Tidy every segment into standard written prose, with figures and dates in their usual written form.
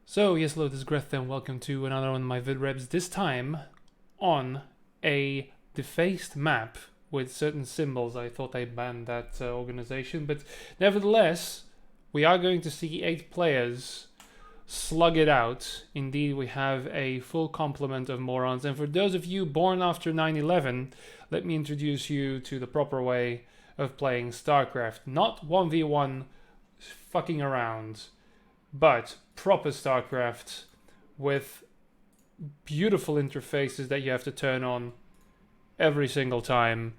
So, yes, hello, this is Greth, and welcome to another one of my vidreps, this time on a defaced map with certain symbols. I thought I banned that organization, but nevertheless, we are going to see 8 players slug it out. Indeed, we have a full complement of morons, and for those of you born after 9/11, let me introduce you to the proper way of playing StarCraft. Not 1v1 fucking around, but proper StarCraft with beautiful interfaces that you have to turn on every single time.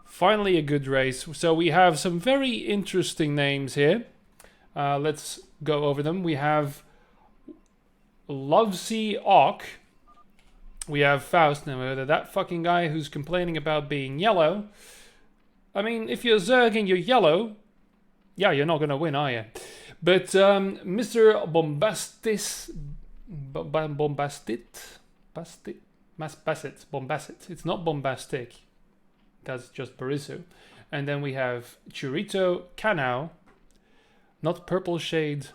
Finally a good race. So we have some very interesting names here. Let's go over them. We have Lovesea Orc. We have Faust. Now, that fucking guy who's complaining about being yellow. I mean, if you're Zerg and you're yellow, yeah, you're not going to win, are you? But Mr. Bombastit, it's not bombastic. That's just Barisu. And then we have Churito Kanao, not Purple Shade.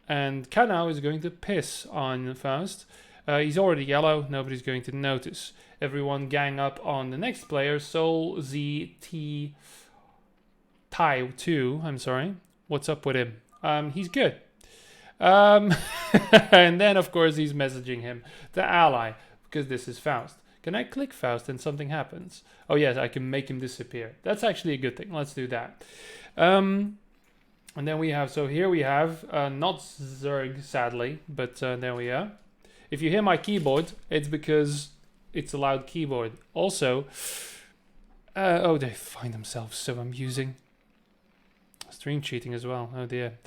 And Kanao is going to piss on Faust. He's already yellow, nobody's going to notice. Everyone gang up on the next player, Sol ZT Tai 2, I'm sorry. What's up with him? He's good. And then, of course, he's messaging him, the ally, because this is Faust. Can I click Faust and something happens? Oh, yes, I can make him disappear. That's actually a good thing. Let's do that. And then we have, so here we have, not Zerg, sadly, but there we are. If you hear my keyboard, it's because it's a loud keyboard. Also, oh, they find themselves so amusing. Stream cheating as well. Oh dear.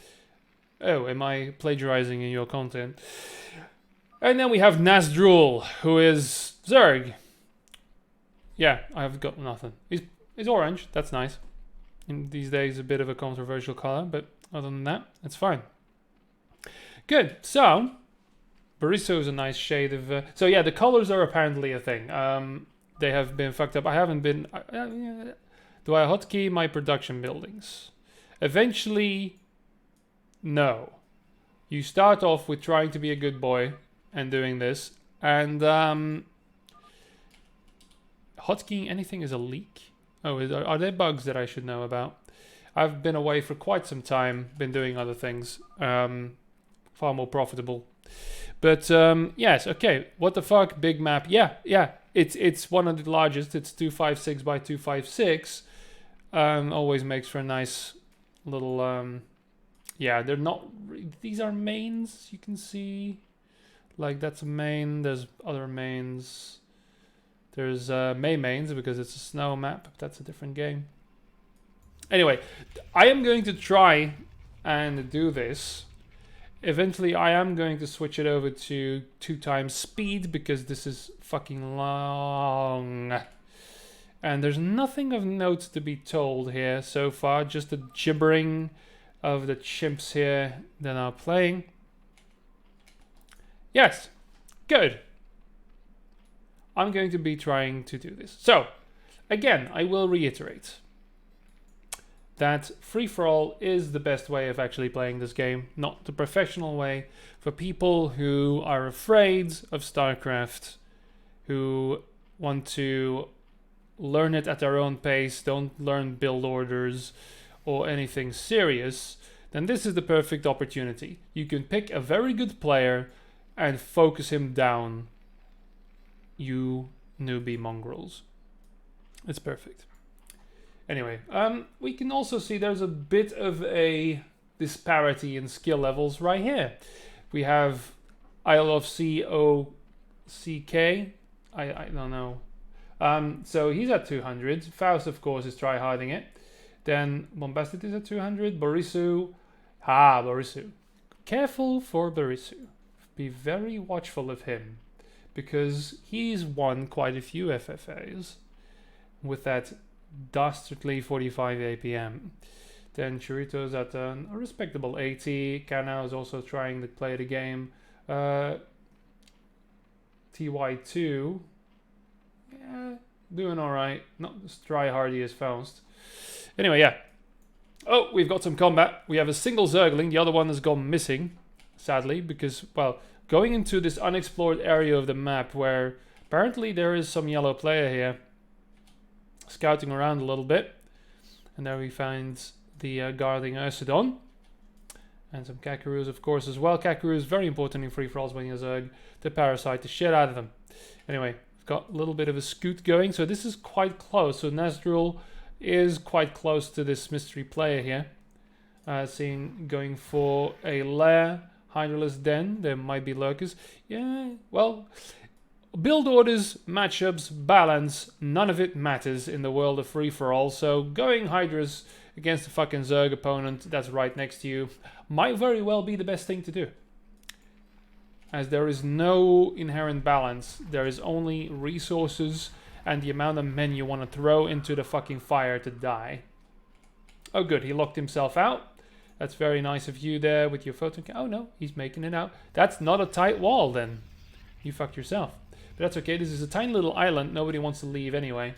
Oh, am I plagiarizing in your content? And then we have Nasdrul, who is Zerg. Yeah, I've got nothing. He's orange. That's nice. In these days, a bit of a controversial color, but other than that, it's fine. Good. So, Bariso is a nice shade of... so yeah, the colors are apparently a thing. They have been fucked up. I haven't been... do I hotkey my production buildings? Eventually, no. You start off with trying to be a good boy and doing this, and hotkeying anything is a leak. Oh, are there bugs that I should know about? I've been away for quite some time, been doing other things, far more profitable. But yes, okay. What the fuck? Big map. Yeah. It's one of the largest. It's 256 by 256. Always makes for a nice little yeah, they're not, these are mains, you can see, like that's a main, there's other mains, there's May mains because it's a snow map, but that's a different game. Anyway, I am going to try and do this. Eventually I am going to switch it over to 2x speed because this is fucking long. And there's nothing of note to be told here so far, just the gibbering of the chimps here that are playing. Yes, good. I'm going to be trying to do this. So, again, I will reiterate that free-for-all is the best way of actually playing this game, not the professional way. For people who are afraid of StarCraft, who want to learn it at their own pace, don't learn build orders or anything serious, then this is the perfect opportunity. You can pick a very good player and focus him down, you newbie mongrels. It's perfect. Anyway, we can also see there's a bit of a disparity in skill levels right here. We have Isle of COCK. I don't know. So he's at 200. Faust, of course, is tryharding it. Then Bombastit is at 200. Barisu. Barisu. Careful for Barisu. Be very watchful of him, because he's won quite a few FFAs with that dastardly 45 APM. Then Churito's at a respectable 80. Kanao is also trying to play the game. TY2. Yeah, doing alright. Not as try-hardy as Faust. Anyway, yeah. Oh, we've got some combat. We have a single Zergling. The other one has gone missing. sadly, because, well, going into this unexplored area of the map where apparently there is some yellow player here scouting around a little bit. And there we find the guarding Ursidon. And some Kakaroos, of course, as well. Kakaroos, very important in free-for-alls when you're Zerg to parasite the shit out of them. Anyway, we've got a little bit of a scoot going. So this is quite close. So Nazrul is quite close to this mystery player here. Seeing going for a lair, Hydraless Den. There might be lurkers. Yeah, well, build orders, matchups, balance, none of it matters in the world of free-for-all. So going Hydras against a fucking Zerg opponent that's right next to you might very well be the best thing to do. As there is no inherent balance. There is only resources and the amount of men you want to throw into the fucking fire to die. Oh good, he locked himself out. That's very nice of you there with your photon. Oh no, he's making it out. That's not a tight wall then. You fucked yourself. But that's okay, this is a tiny little island. Nobody wants to leave anyway.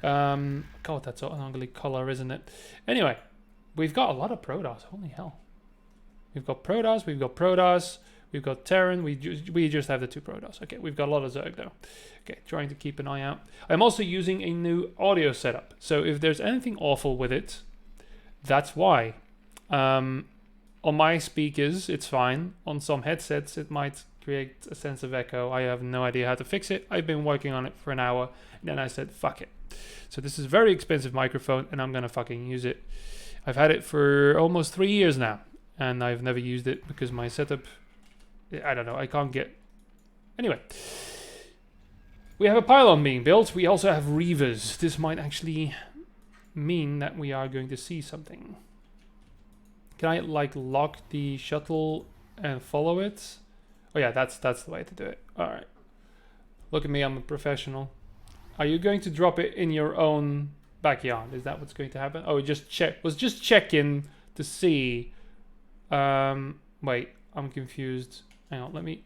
God, that's an ugly color, isn't it? Anyway, we've got a lot of Protoss. Holy hell. We've got Protoss, we've got Terran, we just have the 2 Protoss. Okay, we've got a lot of Zerg though. Okay, trying to keep an eye out. I'm also using a new audio setup. So if there's anything awful with it, that's why. On my speakers, it's fine. On some headsets, it might create a sense of echo. I have no idea how to fix it. I've been working on it for an hour, and then I said, fuck it. So this is a very expensive microphone, and I'm gonna fucking use it. I've had it for almost 3 years now, and I've never used it because my setup, I don't know, I can't get... Anyway. We have a pylon being built. We also have Reavers. This might actually mean that we are going to see something. Can I, like, lock the shuttle and follow it? Oh yeah, that's the way to do it. Alright. Look at me, I'm a professional. Are you going to drop it in your own backyard? Is that what's going to happen? Oh, just checking to see. Wait, I'm confused. Hang on, let me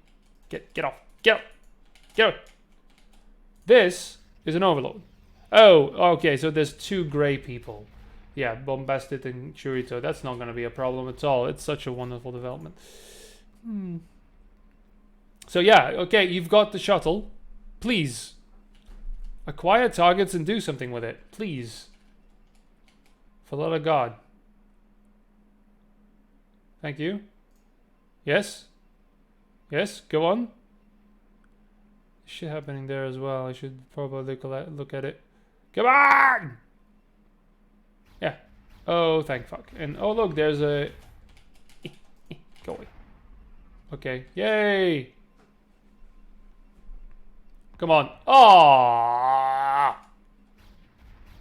get off. Get off. This is an overlord. Oh, okay, so there's 2 grey people. Yeah, Bombasted and Churito. That's not going to be a problem at all. It's such a wonderful development. So yeah, okay, you've got the shuttle. Please. Acquire targets and do something with it. Please. For the love of God. Thank you. Yes? Yes, go on. Shit happening there as well. I should probably look at it. Come on! Yeah. Oh, thank fuck. And oh look, there's a... Go away. Okay. Yay! Come on. Oh!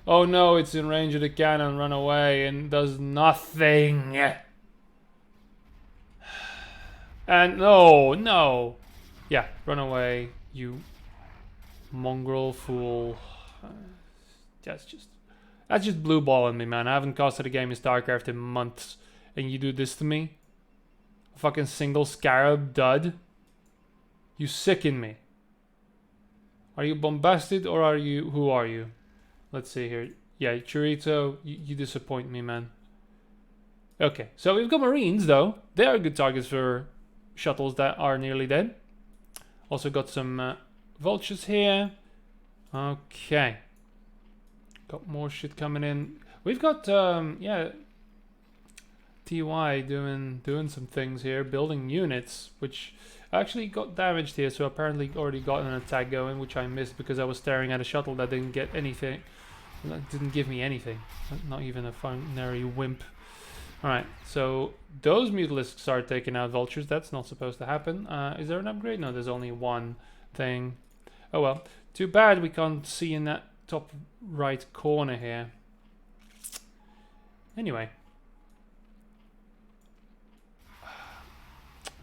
Oh no, it's in range of the cannon. Run away and does nothing. And no. Yeah, run away, you mongrel fool. That's just blue balling me, man. I haven't casted a game in Starcraft in months, and you do this to me? A fucking single scarab dud? You sicken me. Are you Bombasted or are you... Who are you? Let's see here. Yeah, Churito, you disappoint me, man. Okay, so we've got Marines, though. They are good targets for shuttles that are nearly dead. Also got some vultures here. Okay. Got more shit coming in. We've got, yeah, TY doing some things here. Building units, which... actually got damaged here, so apparently already got an attack going, which I missed because I was staring at a shuttle that didn't get anything. That didn't give me anything. Not even a funary wimp. Alright, so those Mutalisks are taking out vultures. That's not supposed to happen. Is there an upgrade? No, there's only one thing. Oh well. Too bad we can't see in that top right corner here. Anyway.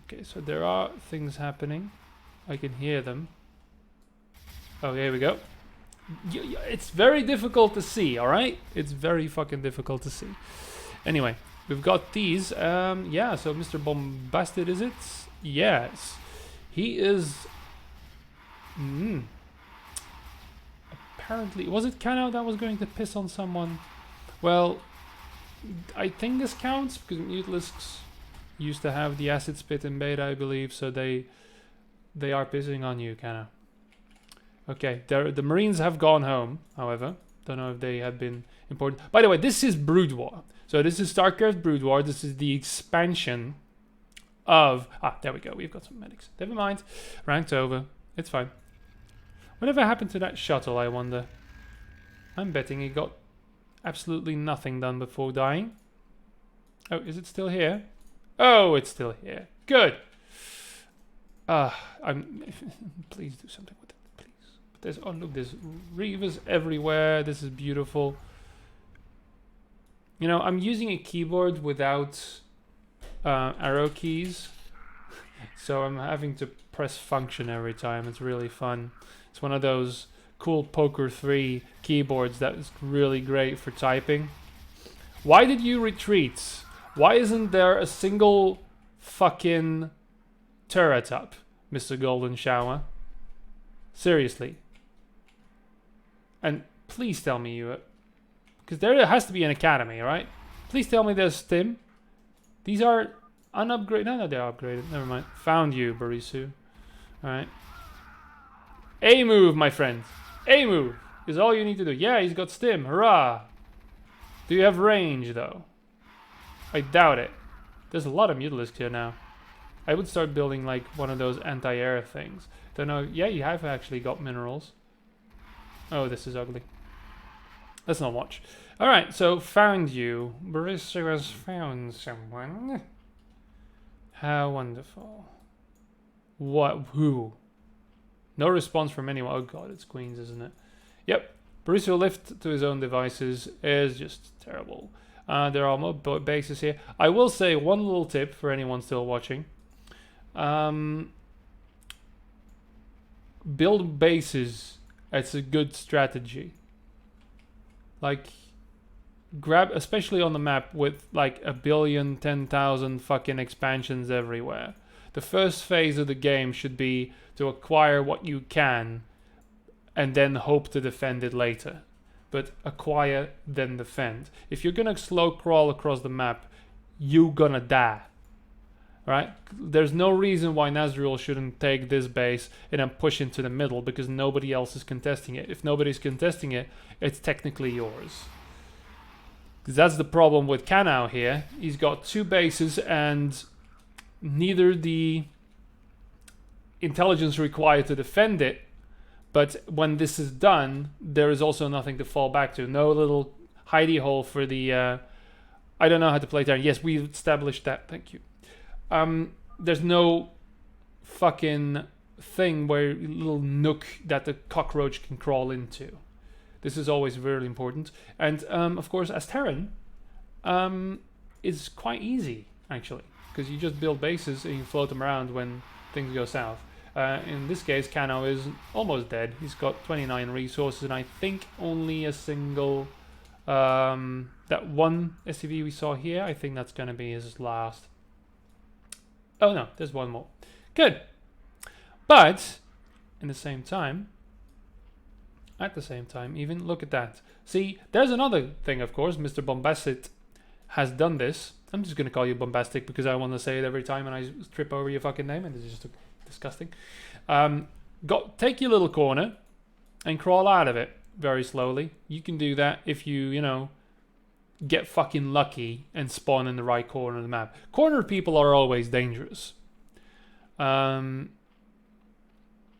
Okay, so there are things happening. I can hear them. Oh, here we go. It's very difficult to see, alright? It's very fucking difficult to see. Anyway, we've got these. Yeah, so Mr. Bombasted, is it? Yes. He is... Apparently... Was it Kano that was going to piss on someone? Well, I think this counts, because Mutalisks used to have the acid spit in beta, I believe, so they are pissing on you, kinda. Okay, the Marines have gone home, however. Don't know if they have been important. By the way, this is Brood War. So this is Starcraft Brood War. This is the expansion of... Ah, there we go. We've got some medics. Never mind. Ranked over. It's fine. Whatever happened to that shuttle, I wonder? I'm betting it got absolutely nothing done before dying. Oh, is it still here? Oh, it's still here. Good. Please do something with it, please. But there's, oh look, there's reavers everywhere. This is beautiful. You know, I'm using a keyboard without arrow keys, so I'm having to press function every time. It's really fun. It's one of those cool Poker 3 keyboards that is really great for typing. Why did you retreat? Why isn't there a single fucking turret up, Mr. Golden Shower? Seriously. And please tell me you... Because there has to be an academy, right? Please tell me there's stim. These are unupgraded. No, they're upgraded. Never mind. Found you, Barisu. Alright. A move, my friend. A move is all you need to do. Yeah, he's got stim. Hurrah. Do you have range, though? I doubt it. There's a lot of mutilisks here now. I would start building like one of those anti-air things. Don't know. Yeah, you have actually got minerals. Oh, this is ugly. Let's not watch. Alright, so found you. Barisu has found someone. How wonderful. What? Who? No response from anyone. Oh god, it's Queens, isn't it? Yep. Barisu left to his own devices is just terrible. There are more bases here. I will say one little tip for anyone still watching. Build bases. It's a good strategy. Like, grab, especially on the map with like 1 billion, 10,000 fucking expansions everywhere. The first phase of the game should be to acquire what you can and then hope to defend it later. But acquire, then defend. If you're gonna slow crawl across the map, you're gonna die. Right? There's no reason why Nazriel shouldn't take this base and then push into the middle because nobody else is contesting it. If nobody's contesting it, it's technically yours. Because that's the problem with Kanao here. He's got 2 bases and neither the intelligence required to defend it, but when this is done, there is also nothing to fall back to. No little hidey hole for the... I don't know how to play Terran. Yes, we've established that. Thank you. There's no fucking thing where little nook that the cockroach can crawl into. This is always very important. And of course, as Terran, is quite easy actually, because you just build bases and you float them around when things go south. In this case, Kano is almost dead. He's got 29 resources, and I think only a single. That one SCV we saw here, I think that's gonna be his last. Oh no, there's one more. Good. But in the same time, at the same time, even look at that. See, there's another thing, of course. Mr. Bombastic has done this. I'm just gonna call you Bombastic because I want to say it every time and I trip over your fucking name, and it's just disgusting. Take your little corner and crawl out of it very slowly. You can do that if you know, get fucking lucky and spawn in the right corner of the map. Corner people are always dangerous.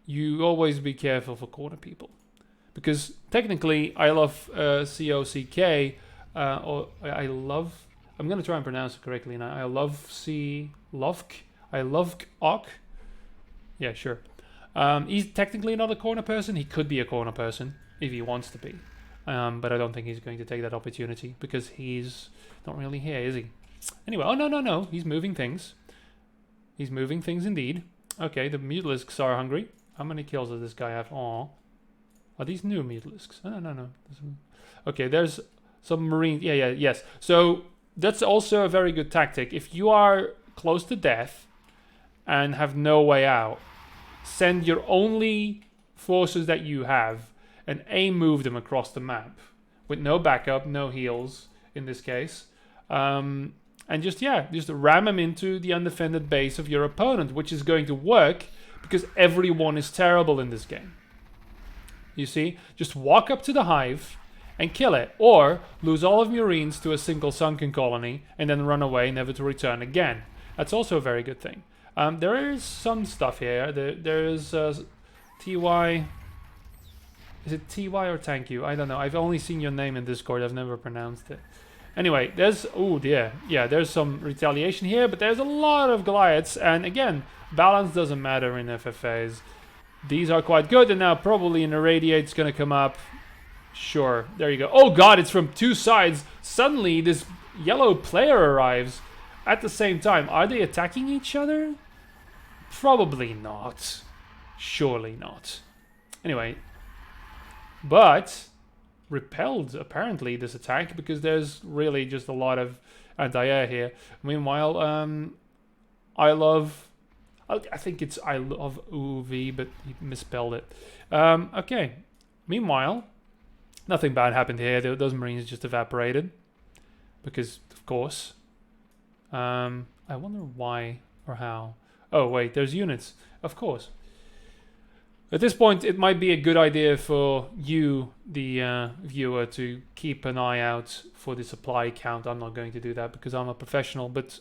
You always be careful for corner people, because technically I love COCK, or I love, I'm gonna try and pronounce it correctly now. I love Ok. Yeah, sure. He's technically not a corner person. He could be a corner person if he wants to be. But I don't think he's going to take that opportunity because he's not really here, is he? Anyway, oh no, he's moving things. He's moving things indeed. Okay, the mutilisks are hungry. How many kills does this guy have? Aw. Are these new mutilisks? Oh, no. Okay, there's some marine. Yeah, yes. So that's also a very good tactic. If you are close to death and have no way out, send your only forces that you have and move them across the map with no backup, no heals in this case. And just ram him into the undefended base of your opponent, which is going to work because everyone is terrible in this game. You see? Just walk up to the hive and kill it. Or lose all of Marines to a single sunken colony and then run away, never to return again. That's also a very good thing. There is some stuff here. There is TY... Is it TY or Thank You? I don't know. I've only seen your name in Discord. I've never pronounced it. Anyway, there's... Oh, dear. Yeah, there's some retaliation here, but there's a lot of Goliaths. And again, balance doesn't matter in FFAs. These are quite good, and now probably an Irradiate's going to come up. Sure, there you go. Oh god, it's from two sides. Suddenly, this yellow player arrives at the same time. Are they attacking each other? Probably not. Surely not. Anyway... But repelled, apparently, this attack, because there's really just a lot of anti-air here. Meanwhile, I think it's I love UV, but he misspelled it. Okay. Meanwhile, nothing bad happened here. Those Marines just evaporated. Because, of course. I wonder why or how. Oh, wait, there's units. Of course. At this point, it might be a good idea for you, the viewer, to keep an eye out for the supply count. I'm not going to do that because I'm a professional, but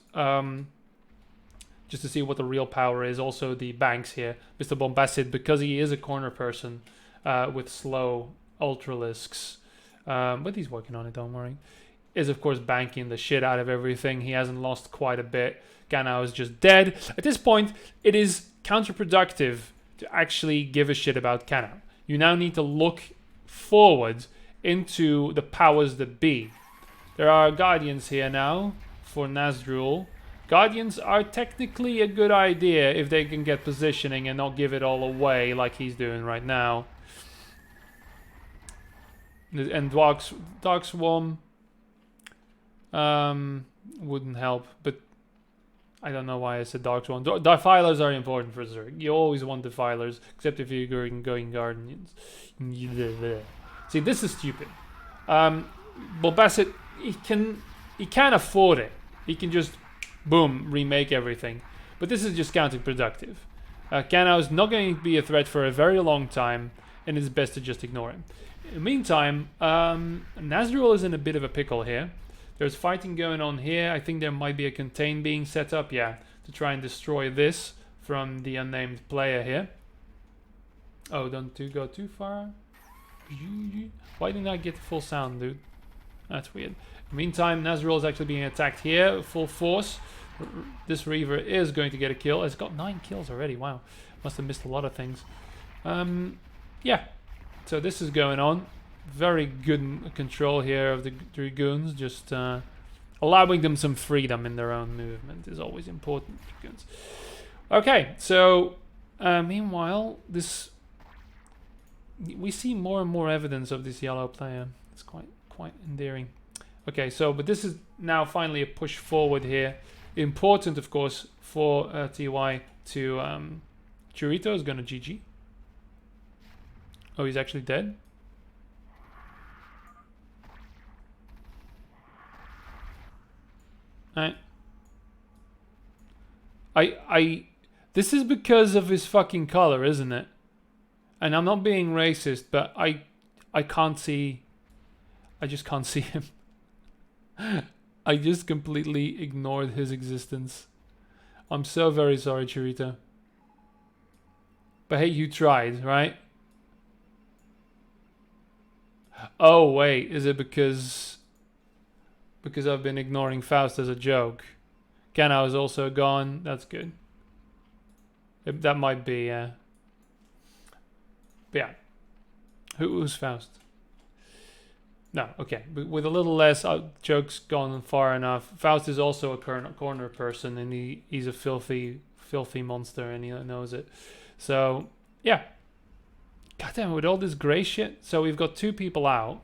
just to see what the real power is. Also, the banks here. Mr. Bombacid, because he is a corner person with slow ultralisks, but he's working on it, don't worry, is, of course, banking the shit out of everything. He hasn't lost quite a bit. Ganao is just dead. At this point, it is counterproductive to actually give a shit about Canaan. You now need to look forward into the powers that be. There are Guardians here now for Nazrul. Guardians are technically a good idea if they can get positioning and not give it all away like he's doing right now. And Dark Swarm wouldn't help, but I don't know why I said Dark Swarm. Defilers are important for Zerg. You always want Defilers, except if you're going Guardians. See, this is stupid. Bulbasaur, he can afford it. He can just, boom, remake everything. But this is just counterproductive. Kanao is not going to be a threat for a very long time, and it's best to just ignore him. In the meantime, Nazrul is in a bit of a pickle here. There's fighting going on here. I think there might be a contain being set up, yeah, to try and destroy this from the unnamed player here. Oh, don't go too far. Why didn't I get the full sound, dude? That's weird. In the meantime, Nazrul is actually being attacked here, full force. This Reaver is going to get a kill. It's got 9 kills already. Wow, must have missed a lot of things. Yeah, so this is going on. Very good control here of the Dragoons, just allowing them some freedom in their own movement is always important. Dragoons. Okay, so meanwhile, we see more and more evidence of this yellow player. It's quite endearing. Okay, so but this is now finally a push forward here. Important, of course, for TY to Churito is going to GG. Oh, he's actually dead. This is because of his fucking color, isn't it? And I'm not being racist, but I can't see. I just can't see him. I just completely ignored his existence. I'm so very sorry, Churito. But hey, you tried, right? Oh wait, is it because I've been ignoring Faust as a joke? Kanao is also gone. That's good. That might be, but yeah. Who's Faust? No, okay. But with a little less jokes gone far enough. Faust is also a corner person, and he's a filthy monster, and he knows it. So, yeah. Goddamn, with all this grey shit. So we've got 2 people out.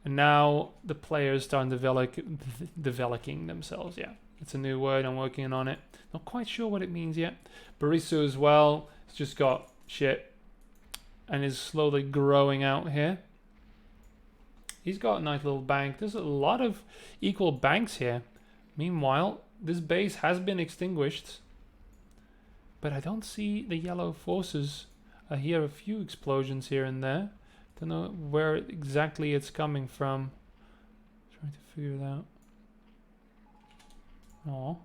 And now the players start developing themselves. Yeah, it's a new word. I'm working on it. Not quite sure what it means yet. Barisu as well. It's just got shit and is slowly growing out here. He's got a nice little bank. There's a lot of equal banks here. Meanwhile, this base has been extinguished. But I don't see the yellow forces. I hear a few explosions here and there. Don't know where exactly it's coming from. Trying to figure it out. Oh,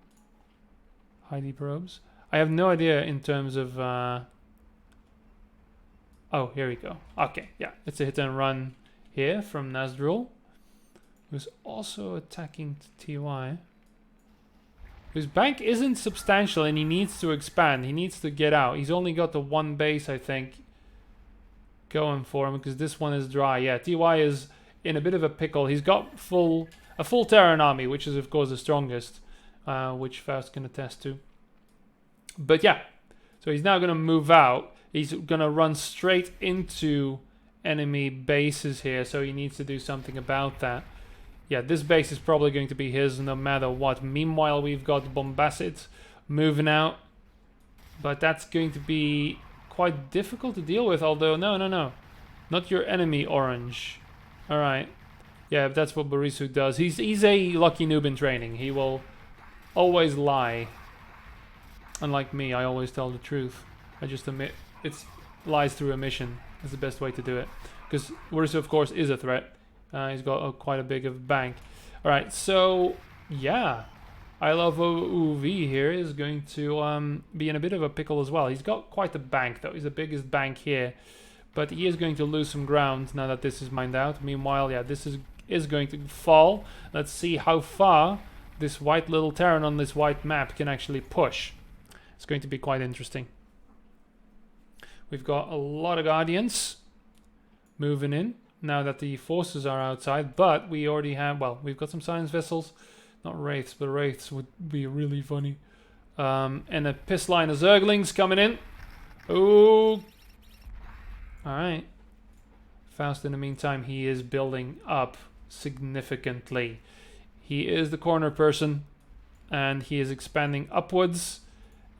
Heidi probes. I have no idea in terms of. Oh, here we go. Okay, yeah, it's a hit and run here from Nasdrul, who's also attacking TY. His bank isn't substantial and he needs to expand. He needs to get out. He's only got the one base, I think, going for him because this one is dry. Yeah, TY is in a bit of a pickle. He's got a full Terran army, which is of course the strongest, which Faust can attest to. But yeah, so he's now going to move out. He's going to run straight into enemy bases here, so he needs to do something about that. Yeah, this base is probably going to be his no matter what. Meanwhile, we've got Bombacid moving out, but that's going to be quite difficult to deal with, although, no. Not your enemy, Orange. Alright. Yeah, that's what Borisu does. He's a lucky noob in training. He will always lie. Unlike me, I always tell the truth. I just admit it's lies through omission. That's the best way to do it. Because Borisu, of course, is a threat. He's got quite a big of a bank. Alright, so yeah. I love OUV here is going to be in a bit of a pickle as well. He's got quite a bank though. He's the biggest bank here. But he is going to lose some ground now that this is mined out. Meanwhile, yeah, this is going to fall. Let's see how far this white little Terran on this white map can actually push. It's going to be quite interesting. We've got a lot of Guardians moving in now that the forces are outside, but we already have, well, we've got some science vessels, not wraiths, but wraiths would be really funny. And a piss line of Zerglings coming in. Oh, alright. Faust, in the meantime, he is building up significantly. He is the corner person, and he is expanding upwards,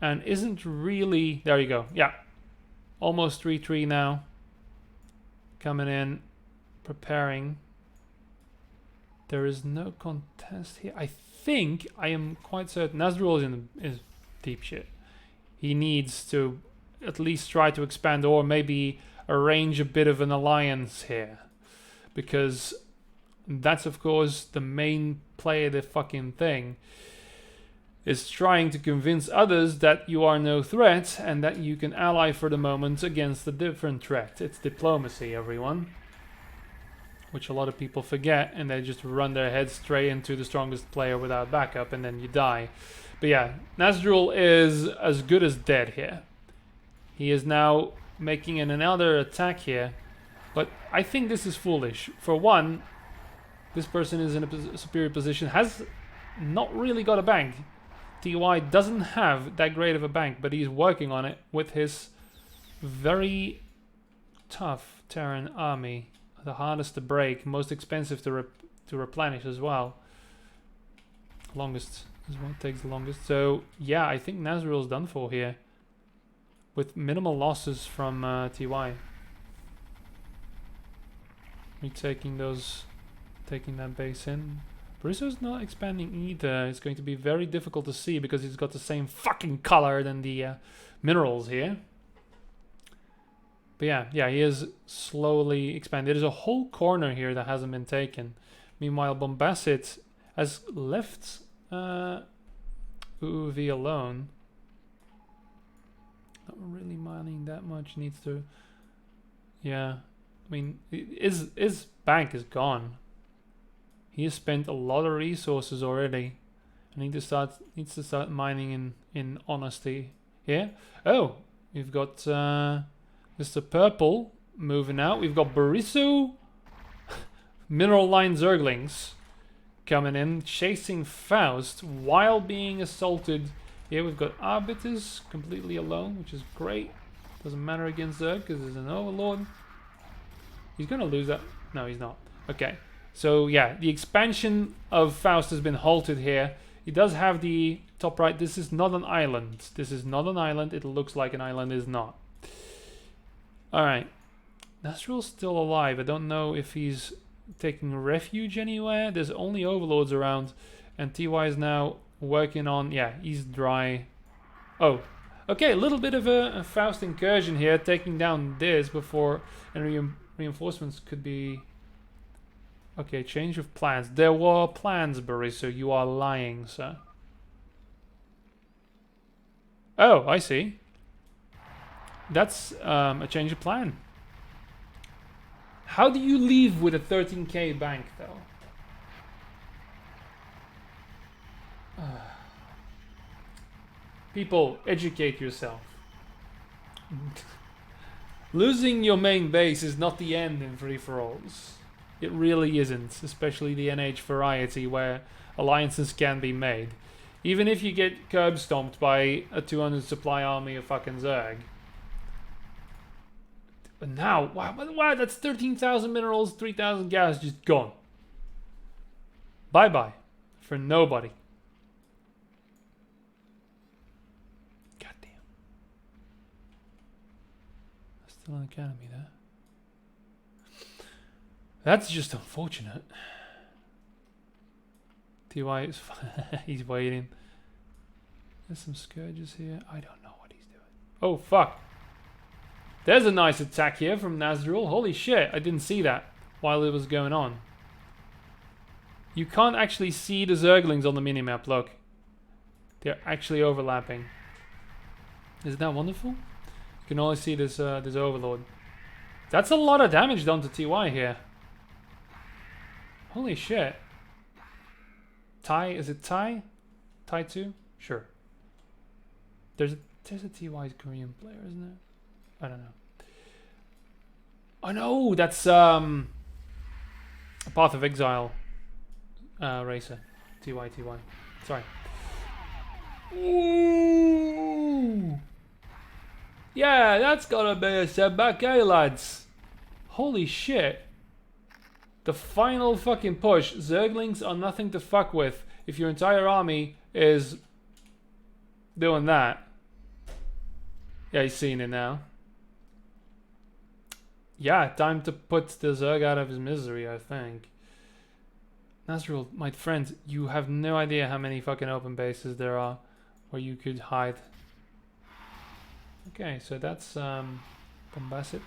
and isn't really, there you go, yeah. Almost 3-3 now. Coming in. Preparing. There is no contest here. I think, I am quite certain, Nasdrul is deep shit. He needs to at least try to expand or maybe arrange a bit of an alliance here. Because that's of course the main play of the fucking thing. Is trying to convince others that you are no threat and that you can ally for the moment against a different threat. It's diplomacy, everyone. Which a lot of people forget, and they just run their heads straight into the strongest player without backup, and then you die. But yeah, Nasdrul is as good as dead here. He is now making another attack here, but I think this is foolish. For one, this person is in a superior position, has not really got a bank. TY doesn't have that great of a bank, but he's working on it with his very tough Terran army. The hardest to break, most expensive to replenish as well. Longest is what takes the longest. So yeah, I think Nasdrul's done for here. With minimal losses from TY. Retaking taking that base in. Borisov's not expanding either. It's going to be very difficult to see because he's got the same fucking color than the minerals here. But yeah, he is slowly expanding. There's a whole corner here that hasn't been taken. Meanwhile, Bombacid has left UUV alone. Not really mining that much. Needs to... Yeah. I mean, his bank is gone. He has spent a lot of resources already. And needs to start mining in honesty here. Oh, we've got Mr. Purple moving out. We've got Borisu, Mineral Line Zerglings coming in, chasing Faust while being assaulted. Here we've got Arbiters completely alone, which is great. Doesn't matter against Zerg because there's an Overlord. He's gonna lose that. No, he's not. Okay. So yeah, the expansion of Faust has been halted here. He does have the top right. This is not an island. This is not an island. It looks like an island, is not. Alright. Nasdrul's still alive. I don't know if he's taking refuge anywhere. There's only overlords around, and TY is now working on. Yeah, he's dry. Oh, okay, a little bit of a Faust incursion here, taking down this before and reinforcements could be. Okay, change of plans. There were plans, Bariso. You are lying, sir. Oh, I see. That's a change of plan. How do you leave with a 13k bank, though? People, educate yourself. Losing your main base is not the end in free-for-alls. It really isn't, especially the NH variety where alliances can be made. Even if you get curb stomped by a 200 supply army of fucking Zerg. But now, wow, that's 13,000 minerals, 3,000 gas just gone. Bye-bye. For nobody. Goddamn. Still an academy there. That's just unfortunate. TY is he's waiting. There's some scourges here. I don't know what he's doing. Oh, fuck. There's a nice attack here from Nazrul. Holy shit, I didn't see that while it was going on. You can't actually see the Zerglings on the minimap, look. They're actually overlapping. Isn't that wonderful? You can only see this this Overlord. That's a lot of damage done to TY here. Holy shit. Ty, is it Ty? Ty 2? Sure. There's a TY's Korean player, isn't there? I don't know. Oh no, that's a Path of Exile racer. TY. Sorry. Ooh. Yeah, that's gotta be a setback, eh, lads? Holy shit. The final fucking push. Zerglings are nothing to fuck with if your entire army is doing that. Yeah, he's seeing it now. Yeah, time to put the Zerg out of his misery, I think. Nazrul, my friend, you have no idea how many fucking open bases there are where you could hide. Okay, so that's Bombacid.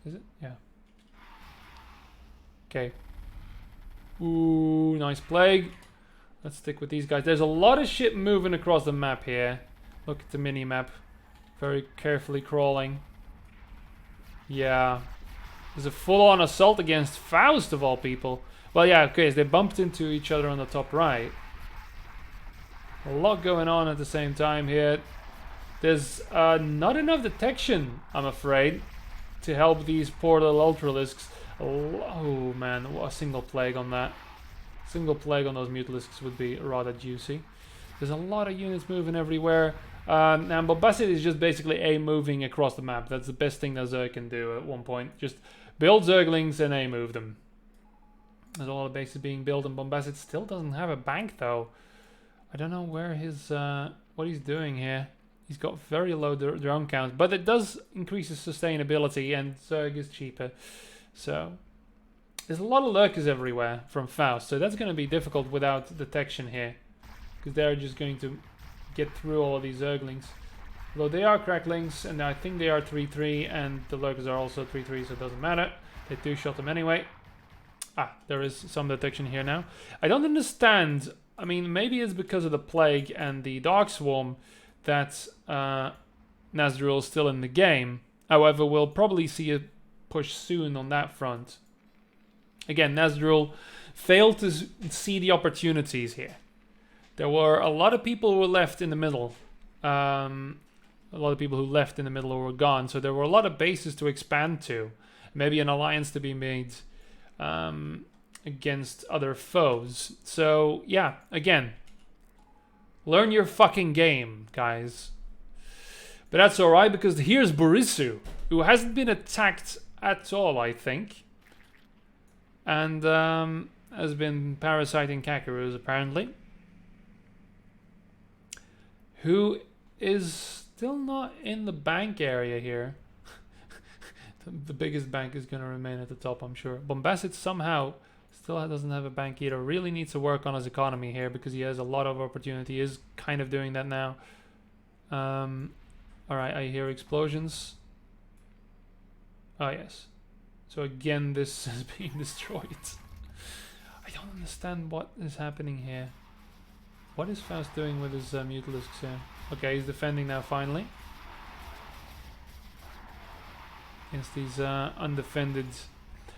Is it? Yeah. Okay. Ooh, nice plague. Let's stick with these guys. There's a lot of shit moving across the map here. Look at the mini-map. Very carefully crawling. Yeah. There's a full-on assault against Faust of all people. Well, yeah, okay, so they bumped into each other on the top right. A lot going on at the same time here. There's not enough detection, I'm afraid, to help these poor little Ultralisks. Oh man, what a single plague on that. Single plague on those Mutalisks would be rather juicy. There's a lot of units moving everywhere. And Bombacid is just basically moving across the map. That's the best thing that Zerg can do at one point. Just build Zerglings and move them. There's a lot of bases being built, and Bombacid still doesn't have a bank though. I don't know where his what he's doing here. He's got very low drone counts, but it does increase his sustainability, and Zerg is cheaper. So there's a lot of lurkers everywhere from Faust, so that's going to be difficult without detection here, because they're just going to get through all of these Zerglings. Although they are cracklings, and I think they are 3-3, and the lurkers are also 3-3, so it doesn't matter. They two-shot them anyway. Ah, there is some detection here now. I don't understand. I mean, maybe it's because of the Plague and the Dark Swarm that Nazrul is still in the game. However, we'll probably see a push soon on that front. Again, Nazrul failed to see the opportunities here. There were a lot of people who were left in the middle. A lot of people who left in the middle were gone. So there were a lot of bases to expand to. Maybe an alliance to be made against other foes. So, yeah, again, learn your fucking game, guys. But that's alright, because here's Borisu, who hasn't been attacked at all, I think. And has been parasiting Kakarus, apparently. Who is still not in the bank area here. The biggest bank is going to remain at the top, I'm sure. Bombasset somehow still doesn't have a bank either. Really needs to work on his economy here because he has a lot of opportunity. He is kind of doing that now. Alright, I hear explosions. Oh, yes. So again, this is being destroyed. I don't understand what is happening here. What is Faust doing with his mutalisks here? Okay, he's defending now finally. Against these undefended.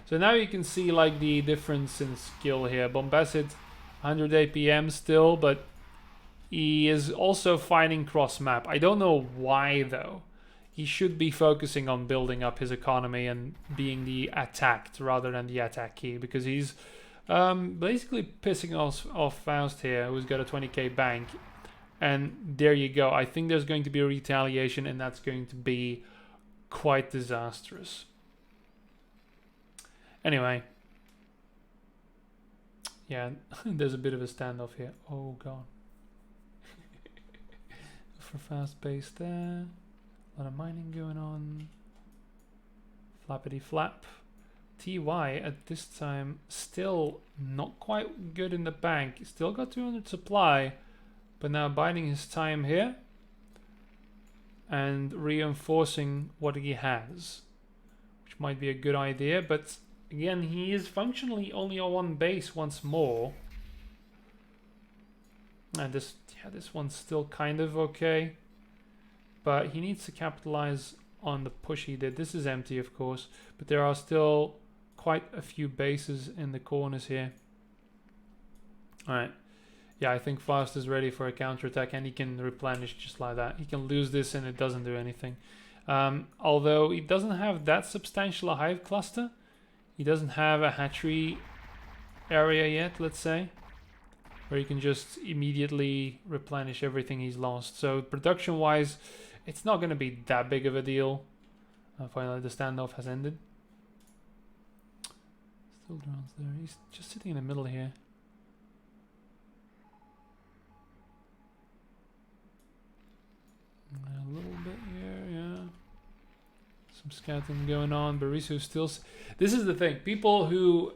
So now you can see like the difference in skill here. Bombasset 100 APM still, but he is also fighting cross map. I don't know why though. He should be focusing on building up his economy and being the attacked rather than the attackee, because he's basically pissing off Faust here, who's got a 20k bank. And there you go. I think there's going to be a retaliation, and that's going to be quite disastrous. Anyway. Yeah, there's a bit of a standoff here. Oh god. For fast base there. A lot of mining going on. Flappity flap. TY at this time still not quite good in the bank. Still got 200 supply, but now biding his time here and reinforcing what he has, which might be a good idea. But again, he is functionally only on one base once more. And this one's still kind of okay, but he needs to capitalize on the push he did. This is empty, of course, but there are still quite a few bases in the corners here. Alright. Yeah, I think Faust is ready for a counterattack, and he can replenish just like that. He can lose this and it doesn't do anything. Although he doesn't have that substantial a hive cluster. He doesn't have a hatchery area yet, let's say, where he can just immediately replenish everything he's lost. So production-wise, it's not going to be that big of a deal. Finally, the standoff has ended. Still drones there. He's just sitting in the middle here. A little bit here, yeah. Some scouting going on. Barisu still... This is the thing. People who...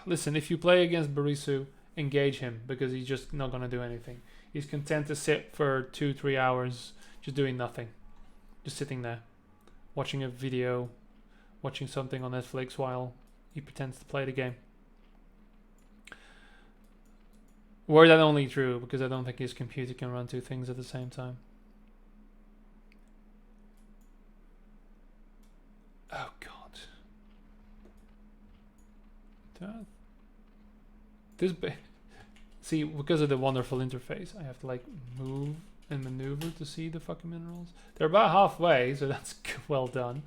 Listen, if you play against Barisu, engage him, because he's just not going to do anything. He's content to sit for 2-3 hours just doing nothing. Just sitting there. Watching a video. Watching something on Netflix while he pretends to play the game. Were that only true, because I don't think his computer can run two things at the same time. Oh god. This see, because of the wonderful interface, I have to like move and maneuver to see the fucking minerals. They're about halfway, so that's well done.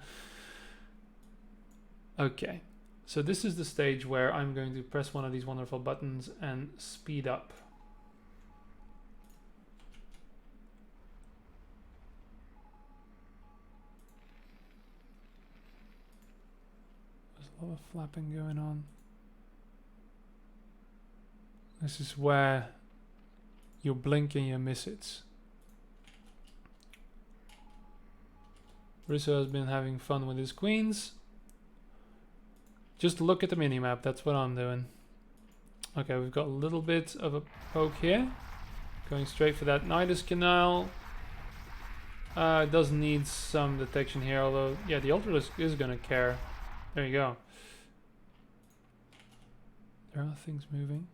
Okay, so this is the stage where I'm going to press one of these wonderful buttons and speed up. There's a lot of flapping going on. This is where you blink and you miss it. Risso has been having fun with his queens. Just look at the minimap, that's what I'm doing. Okay, we've got a little bit of a poke here. Going straight for that Nidus Canal. It does need some detection here, although, yeah, the Ultralisk is gonna care. There you go. There are things moving.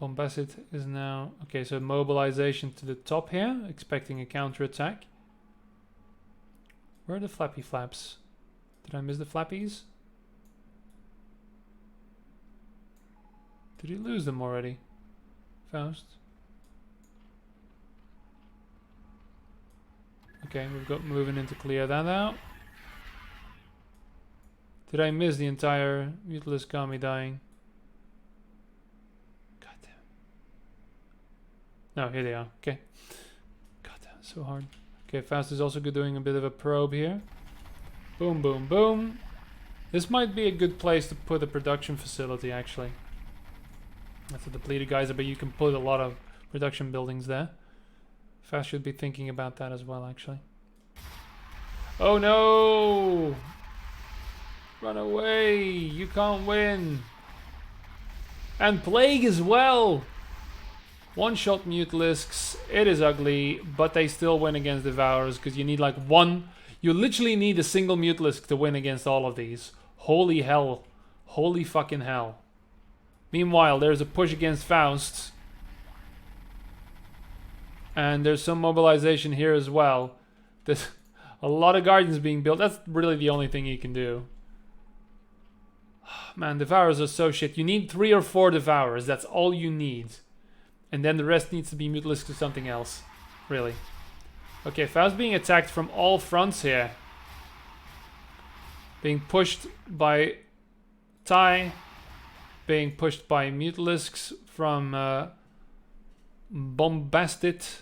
Bombasset is now... Okay, so mobilization to the top here, expecting a counterattack. Where are the flappy flaps? Did I miss the flappies? Did you lose them already? Faust? Okay, we've got moving in to clear that out. Did I miss the entire Mutalisk army dying? No, here they are. Okay. God damn, it's so hard. Okay, Faust is also doing a bit of a probe here. Boom, boom, boom. This might be a good place to put a production facility, actually. That's a depleted geyser, but you can put a lot of production buildings there. Faust should be thinking about that as well, actually. Oh no! Run away! You can't win! And Plague as well! One-shot Mutalisks. It is ugly, but they still win against Devourers because you need like one. You literally need a single Mutalisk to win against all of these. Holy hell. Holy fucking hell. Meanwhile, there's a push against Faust. And there's some mobilization here as well. There's a lot of Guardians being built. That's really the only thing you can do. Man, Devourers are so shit. You need 3 or 4 Devourers. That's all you need. And then the rest needs to be Mutalisks or something else. Really. Okay, Faust being attacked from all fronts here. Being pushed by Tai. Being pushed by Mutalisks from Bombastit.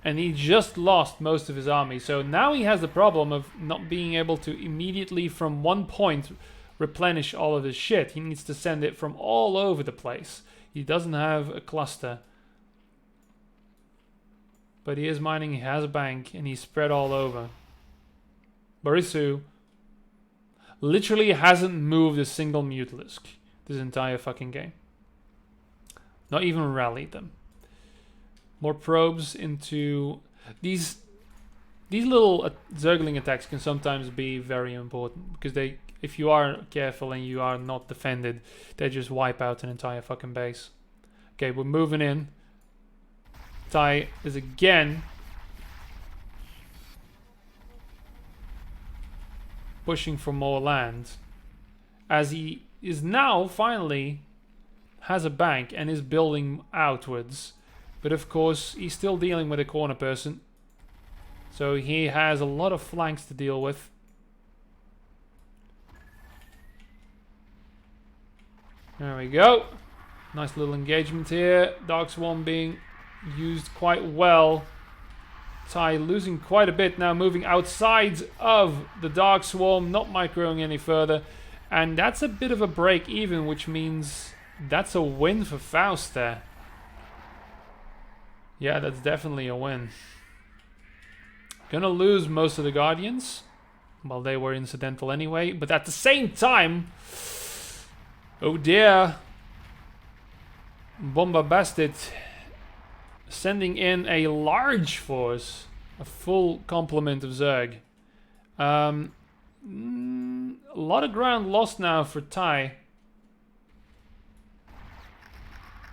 And he just lost most of his army. So now he has the problem of not being able to immediately from one point replenish all of his shit. He needs to send it from all over the place. He doesn't have a cluster. But he is mining, he has a bank, and he's spread all over. Borisu literally hasn't moved a single Mutalisk this entire fucking game. Not even rallied them. More probes into these little Zergling attacks can sometimes be very important because they, if you are careful and you are not defended, they just wipe out an entire fucking base. Okay, we're moving in. Tai is again pushing for more land as he is now finally has a bank and is building outwards. But of course, he's still dealing with a corner person. So he has a lot of flanks to deal with. There we go. Nice little engagement here. Dark Swarm being used quite well. Tai losing quite a bit now, moving outside of the Dark Swarm, not microing any further. And that's a bit of a break even, which means that's a win for Faust there. Yeah, that's definitely a win. Gonna lose most of the Guardians. Well, they were incidental anyway. But at the same time... Oh dear. Bombastit sending in a large force. A full complement of Zerg. A lot of ground lost now for Tai.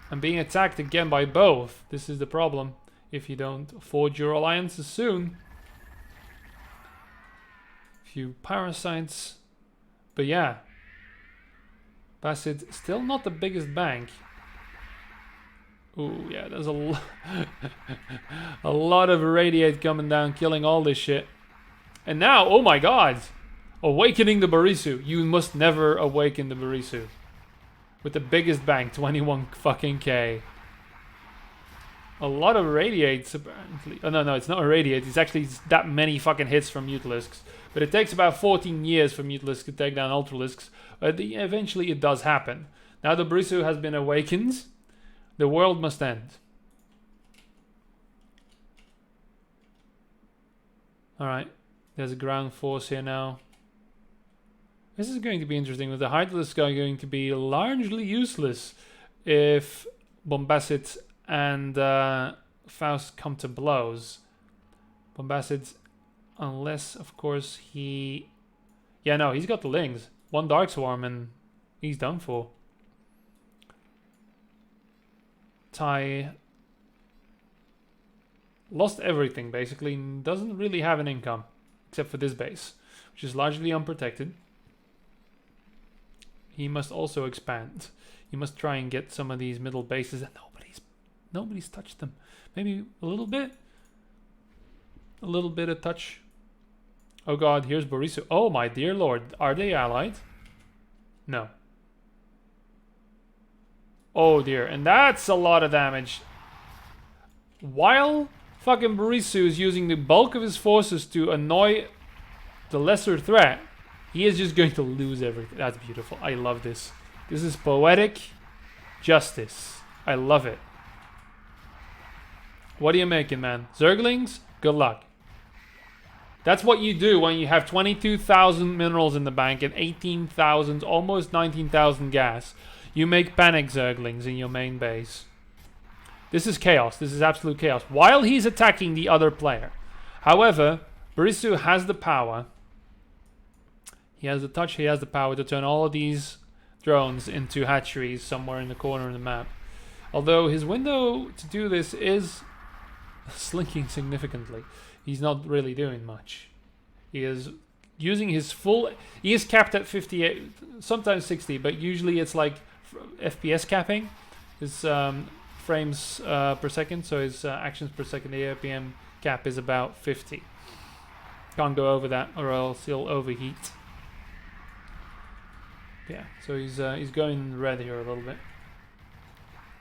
And being attacked again by both. This is the problem. If you don't forge your alliances soon. A few parasites. But yeah. Bassett still not the biggest bank. Ooh, yeah, there's a lot of Irradiate coming down, killing all this shit. And now, oh my god! Awakening the Borisu. You must never awaken the Borisu. With the biggest bank, 21 fucking K. A lot of Irradiates, apparently. Oh, no, it's not Irradiate. It's actually that many fucking hits from Mutalisks. But it takes about 14 years for Mutalisks to take down Ultralisks. But eventually it does happen. Now the Borisu has been awakened. The world must end. Alright. There's a ground force here now. This is going to be interesting. With the Hydralisks are going to be largely useless if Bombassit and Faust come to blows. Bombassit, unless, of course, he... Yeah, no, he's got the Lings. One Dark Swarm and he's done for. Tai lost everything, basically. Doesn't really have an income, except for this base, which is largely unprotected. He must also expand. He must try and get some of these middle bases, and nobody's touched them. Maybe a little bit. A little bit of touch. Oh god, here's Borisu. Oh my dear lord, are they allied? No. Oh dear, and that's a lot of damage. While fucking Borisu is using the bulk of his forces to annoy the lesser threat, he is just going to lose everything. That's beautiful. I love this. This is poetic justice. I love it. What are you making, man? Zerglings? Good luck. That's what you do when you have 22,000 minerals in the bank and 18,000, almost 19,000 gas. You make panic Zerglings in your main base. This is chaos. This is absolute chaos. While he's attacking the other player. However, Barisu has the power. He has the touch. He has the power to turn all of these drones into hatcheries somewhere in the corner of the map. Although his window to do this is slinking significantly. He's not really doing much. He is using his full... He is capped at 58, sometimes 60, but usually it's like FPS capping. His frames per second, so his actions per second, the APM cap is about 50. Can't go over that or else he'll overheat. Yeah, so he's going red here a little bit.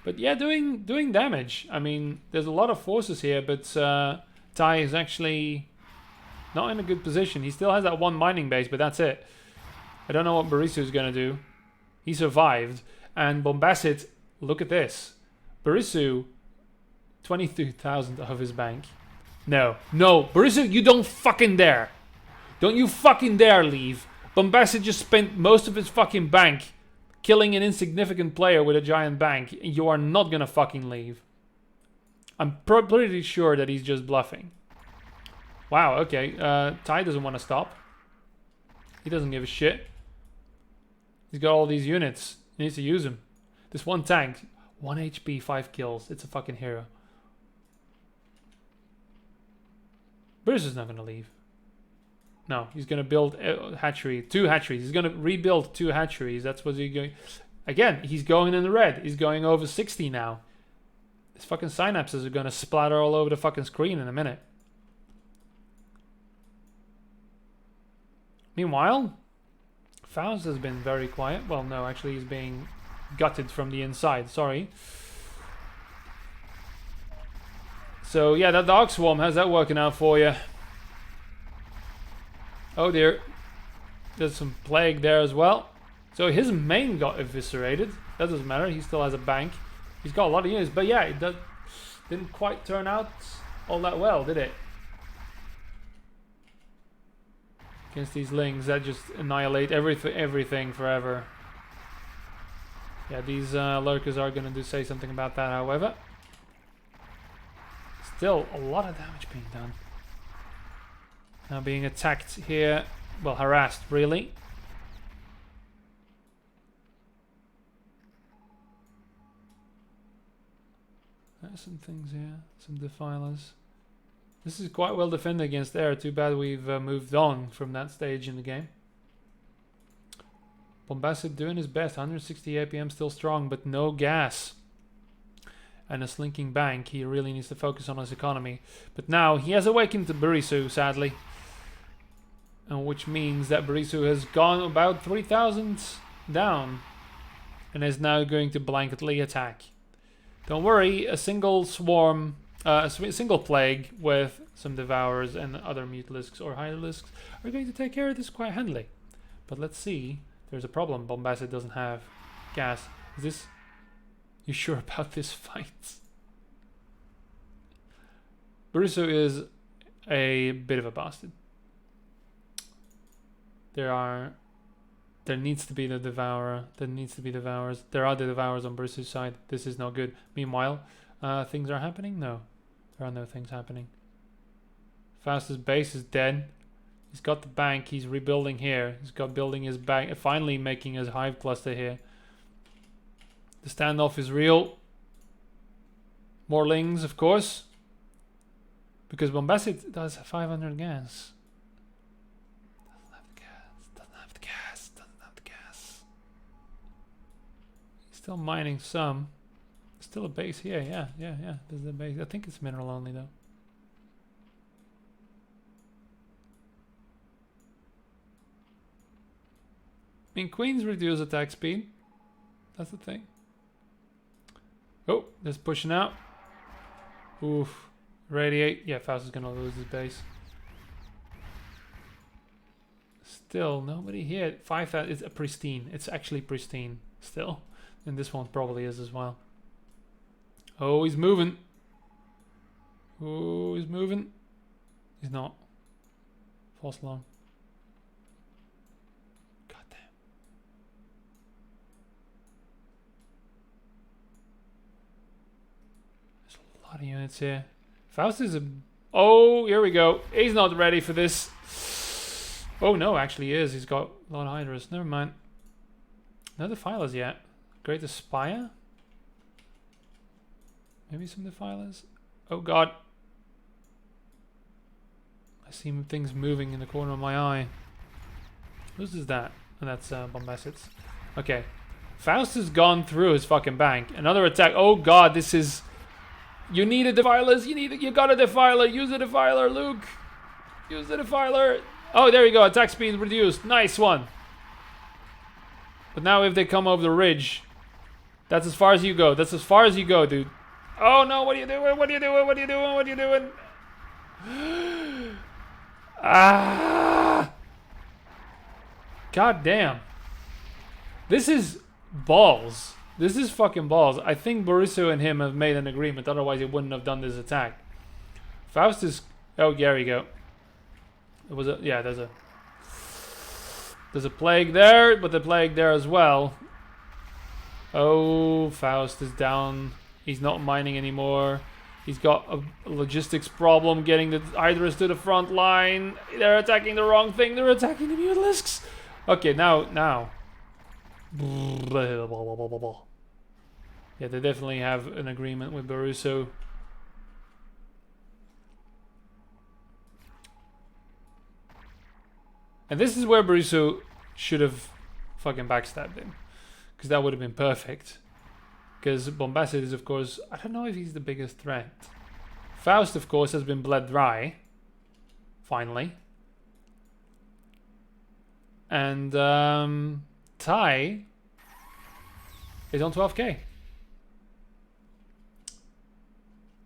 But yeah, doing damage. I mean, there's a lot of forces here, but Tai is actually not in a good position. He still has that one mining base, but that's it. I don't know what Barisu is going to do. He survived. And Bombacid, look at this. Barisu, 22,000 of his bank. No, Barisu, you don't fucking dare. Don't you fucking dare leave. Bombacid just spent most of his fucking bank killing an insignificant player with a giant bank. You are not gonna fucking leave. I'm pretty sure that he's just bluffing. Wow, okay. Tai doesn't want to stop. He doesn't give a shit. He's got all these units. He needs to use them. This one tank, 1 HP, 5 kills. It's a fucking hero. Bruce is not gonna leave. No, he's gonna build a hatchery, 2 hatcheries. He's gonna rebuild 2 hatcheries. That's what he's going. Again, he's going in the red. He's going over 60 now. His fucking synapses are gonna splatter all over the fucking screen in a minute. Meanwhile, Faust has been very quiet. Well, no, actually he's being gutted from the inside. Sorry. So yeah, that Dark Swarm, how's that working out for you? Oh dear. There's some plague there as well. So his main got eviscerated. That doesn't matter. He still has a bank. He's got a lot of units. But yeah, it didn't quite turn out all that well, did it? Against these lings that just annihilate everything forever. Yeah, these lurkers are going to say something about that, however. Still a lot of damage being done. Now being attacked here. Well, harassed, really. There's some things here. Some defilers. This is quite well defended against air. Too bad we've moved on from that stage in the game. Bombacid doing his best. 160 APM still strong, but no gas. And a slinking bank. He really needs to focus on his economy. But now he has awakened to Barisu, sadly. And which means that Barisu has gone about 3,000 down. And is now going to blanketly attack. Don't worry, a single swarm, a single plague with some devourers and other mutalisks or hydralisks are going to take care of this quite handily. But let's see. There's a problem. Bombacid doesn't have gas. Is this... You sure about this fight? Barisu is a bit of a bastard. There needs to be the devourer. There needs to be devourers. There are the devourers on Barisu's side. This is not good. Meanwhile, things are happening? No. There are no things happening. Faust's base is dead. He's got the bank. He's rebuilding here. He's got building his bank. Finally making his hive cluster here. The standoff is real. More lings, of course. Because Bombacid does 500 gas. Doesn't have the gas. He's still mining some. Still a base here. Yeah. There's a base. I think it's mineral only though. I mean, queens reduce attack speed. That's the thing. Oh, there's pushing out. Oof. Radiate. Yeah, Faust is gonna lose his base. Still, nobody here. 5,000. It's a pristine. It's actually pristine still. And this one probably is as well. Oh, he's moving. Oh, he's moving. He's not. False alarm. God damn. There's a lot of units here. Faust is a... Oh, here we go. He's not ready for this. Oh no, actually he is. He's got a lot of Hydras. Never mind. No defilers yet. Great Aspire? Maybe some defilers? Oh god. I see things moving in the corner of my eye. Whose is that? And that's Bombacids. Okay. Faust has gone through his fucking bank. Another attack. Oh god, this is... You need a defilers. You got a defiler. Use a defiler, Luke. Use the defiler. Oh, there you go. Attack speed reduced. Nice one. But now if they come over the ridge, that's as far as you go. That's as far as you go, dude. Oh no, what are you doing? What are you doing? What are you doing? What are you doing? Ah! God damn. This is balls. This is fucking balls. I think Borusso and him have made an agreement. Otherwise, he wouldn't have done this attack. Faust is... Oh, there we go. It was a... Yeah, there's a plague there, but the plague there as well. Oh, Faust is down. He's not mining anymore. He's got a logistics problem getting the Hydras to the front line. They're attacking the wrong thing. They're attacking the Mutalisks. Okay, now. Yeah, they definitely have an agreement with Borusso. And this is where Borusso should have fucking backstabbed him. Because that would have been perfect. Because Bombacid is, of course... I don't know if he's the biggest threat. Faust, of course, has been bled dry. Finally. And Ty is on 12k.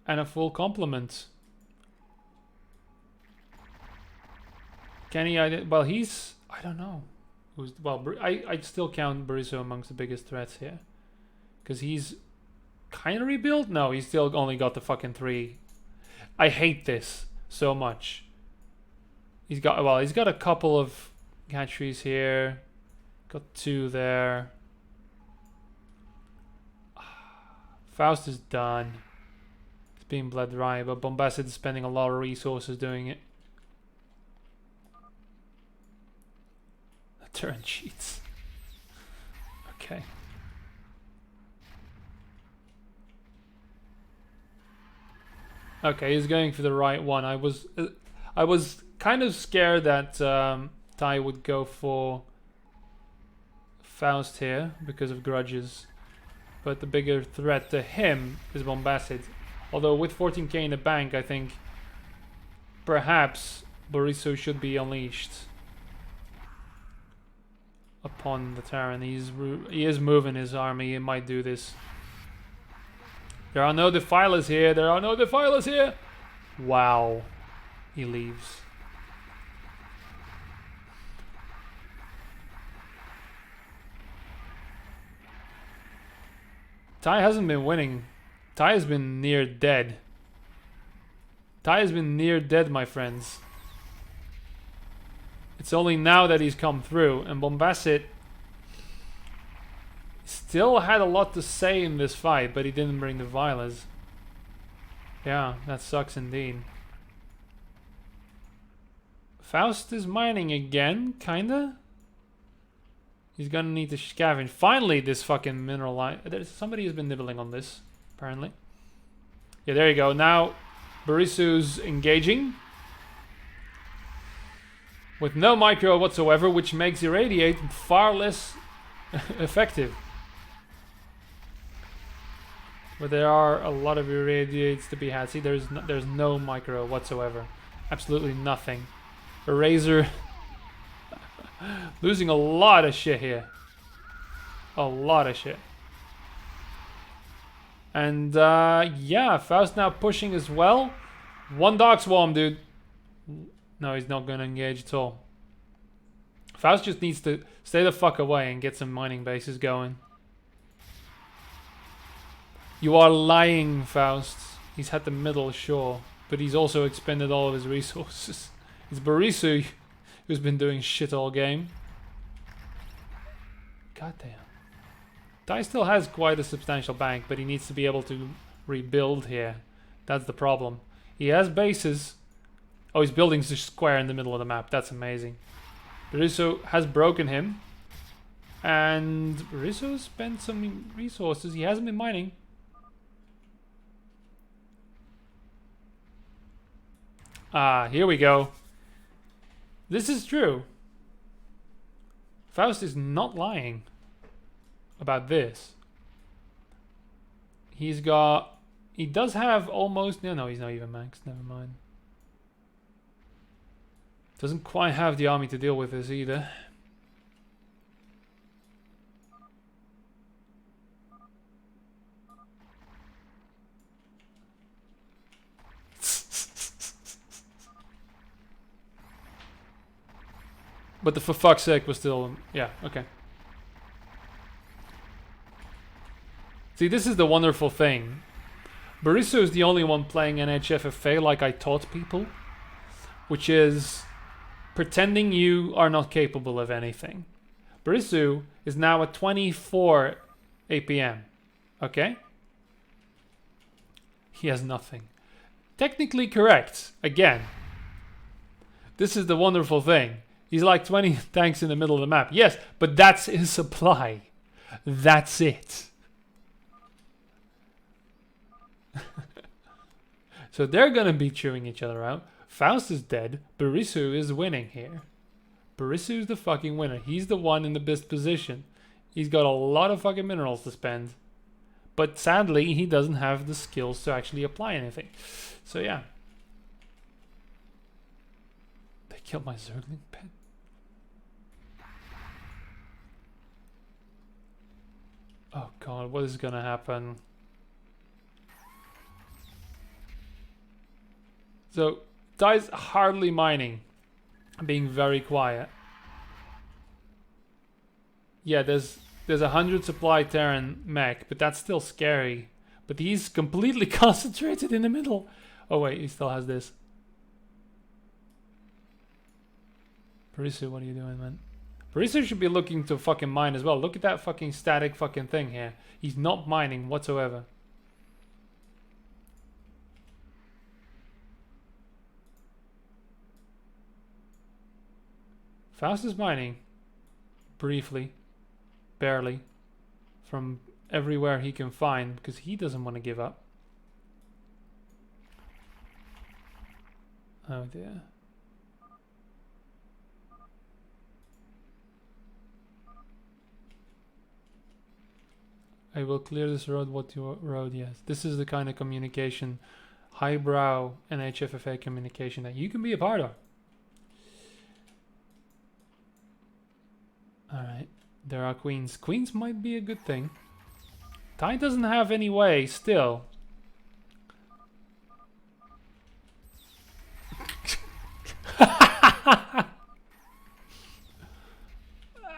And a full complement. Can he... Well, he's... I don't know. Who's, well, I'd still count Borusso amongst the biggest threats here. Because he's kind of rebuilt? No, he's still only got the fucking 3. I hate this so much. He's got... Well, he's got a couple of hatcheries here. Got 2 there. Faust is done. It's being bled dry, but Bombacid is spending a lot of resources doing it. Turn sheets. Okay. Okay, he's going for the right one. I was kind of scared that Ty would go for Faust here because of grudges, but the bigger threat to him is Bombacid. Although with 14k in the bank, I think perhaps Borusso should be unleashed upon the Terran. He is moving his army. He might do this. There are no defilers here. There are no defilers here. Wow. He leaves. Ty hasn't been winning. Ty has been near dead. Ty has been near dead, my friends. It's only now that he's come through, and Bombacid still had a lot to say in this fight, but he didn't bring the Violets. Yeah, that sucks indeed. Faust is mining again, kinda. He's gonna need to scavenge. Finally, this fucking mineral line. Somebody has been nibbling on this, apparently. Yeah, there you go. Now, Borissu's engaging. With no micro whatsoever, which makes Irradiate far less effective. But there are a lot of Irradiates to be had. See, there's no micro whatsoever. Absolutely nothing. Eraser losing a lot of shit here. A lot of shit. And yeah, Faust now pushing as well. 1 Dark Swarm, dude. No, he's not going to engage at all. Faust just needs to stay the fuck away and get some mining bases going. You are lying, Faust. He's had the middle, sure. But he's also expended all of his resources. It's Barisu who's been doing shit all game. God damn. Tai still has quite a substantial bank, but he needs to be able to rebuild here. That's the problem. He has bases. Oh, he's building a square in the middle of the map. That's amazing. Barisu has broken him. And Barisu spent some resources. He hasn't been mining. Ah, here we go. This is true. Faust is not lying about this. He's got... He does have almost... No, he's not even max. Never mind. Doesn't quite have the army to deal with this either. But the for fuck's sake was still... Yeah, okay. See, this is the wonderful thing. Barisu is the only one playing NHFFA like I taught people. Which is pretending you are not capable of anything. Barisu is now at 24 APM. Okay? He has nothing. Technically correct. Again. This is the wonderful thing. He's like 20 tanks in the middle of the map. Yes, but that's his supply. That's it. So they're gonna be chewing each other out. Faust is dead. Barisu is winning here. Barisu is the fucking winner. He's the one in the best position. He's got a lot of fucking minerals to spend. But sadly, he doesn't have the skills to actually apply anything. So yeah. They killed my Zergling pet. Oh god, what is gonna happen? So, Tai's hardly mining. Being very quiet. Yeah, there's 100 supply Terran mech, but that's still scary. But he's completely concentrated in the middle. Oh wait, he still has this. Barisu, what are you doing, man? Barisu should be looking to fucking mine as well. Look at that fucking static fucking thing here. He's not mining whatsoever. Faust is mining. Briefly. Barely. From everywhere he can find, because he doesn't want to give up. Oh dear. I will clear this road. What your road? Yes. This is the kind of communication, highbrow NHFFA communication that you can be a part of. Alright. There are queens. Queens might be a good thing. Tai doesn't have any way still.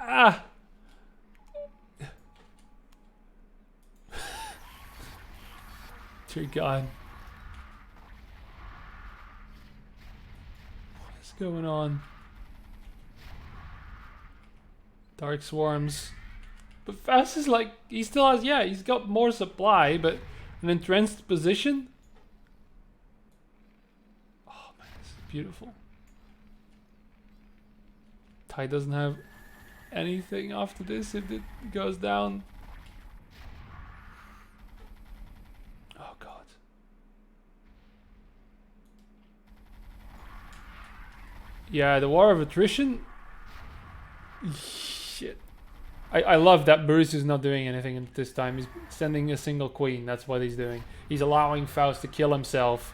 Ah. Dear God. What is going on? Dark swarms. But Faust is like, he still has, yeah, he's got more supply, but an entrenched position? Oh man, this is beautiful. Tai doesn't have anything after this if it goes down. Oh god. Yeah, the war of attrition. Shit. I love that Barisu is not doing anything at this time. He's sending a single queen. That's what he's doing. He's allowing Faust to kill himself.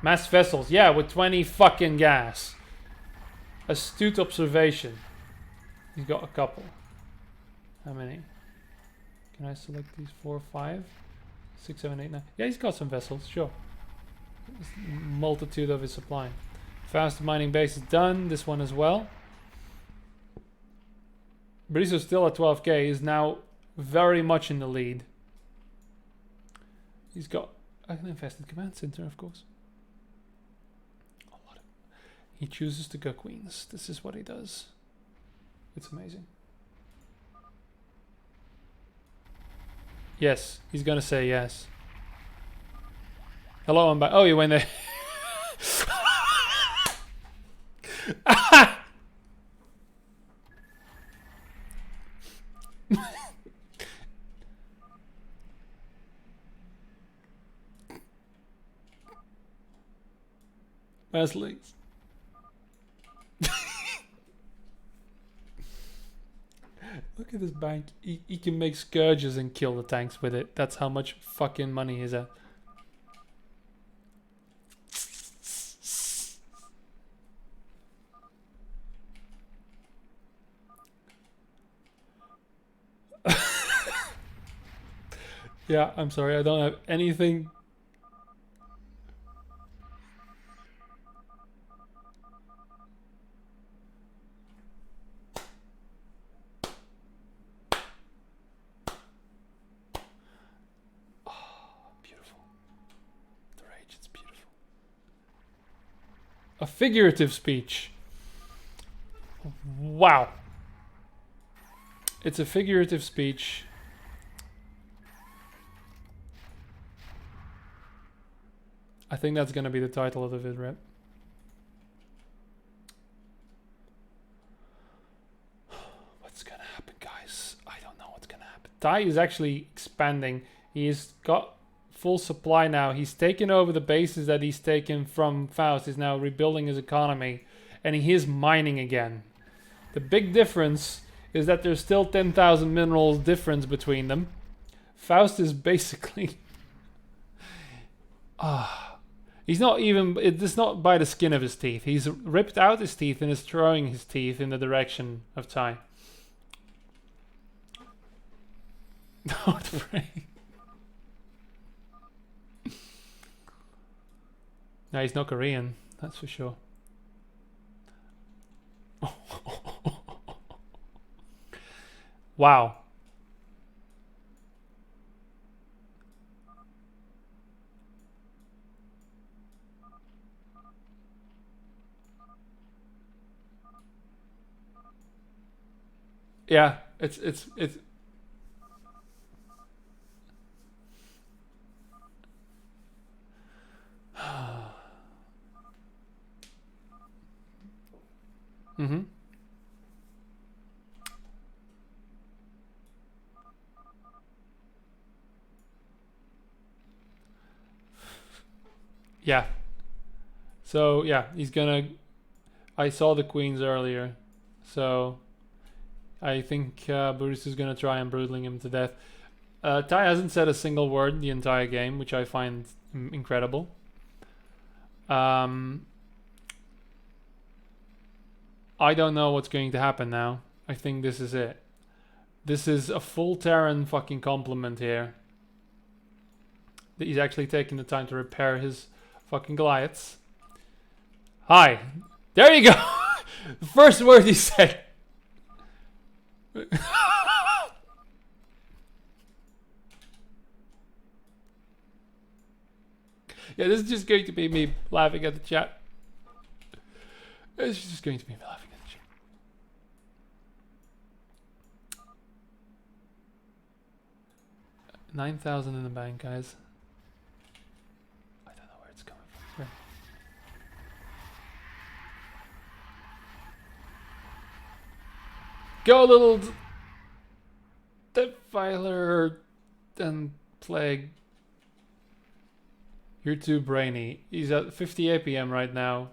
Mass vessels. Yeah, with 20 fucking gas. Astute observation. He's got a couple. How many? Can I select these? 4, 5, 6, 7, 8, 9. Yeah, he's got some vessels. Sure. Multitude of his supply. Faust mining base is done. This one as well. Barisu's still at 12k. He's now very much in the lead. He's got an infested command center, of course. He chooses to go queens. This is what he does. It's amazing. Yes, he's gonna say yes. Hello, I'm back. Oh, you went there. Maslings. Look at this bank. He can make scourges and kill the tanks with it. That's how much fucking money he's at. Yeah, I'm sorry. I don't have anything. A figurative speech. Wow. It's a figurative speech. I think that's going to be the title of the Vidrep. What's going to happen, guys? I don't know what's going to happen. Tai is actually expanding. He's got full supply now. He's taken over the bases that he's taken from Faust. He's now rebuilding his economy, and he is mining again. The big difference is that there's still 10,000 minerals difference between them. Faust is basically he's not even, it's not by the skin of his teeth. He's ripped out his teeth and is throwing his teeth in the direction of Tai. Don't pray. No, he's not Korean, that's for sure. Wow. Yeah, it's mm-hmm. Yeah. So, yeah, he's gonna... I saw the queens earlier. So, I think Bruce is gonna try and broodling him to death. Tai hasn't said a single word the entire game, which I find incredible. I don't know what's going to happen now. I think this is it. This is a full Terran fucking compliment here. He's actually taking the time to repair his fucking Goliaths. Hi. There you go. The first word he said. Yeah, this is just going to be me laughing at the chat. It's just going to be me laughing at the chat. $9,000 in the bank, guys. I don't know where it's coming from. Here. Go, little defiler and plague. You're too brainy. He's at 50 APM right now.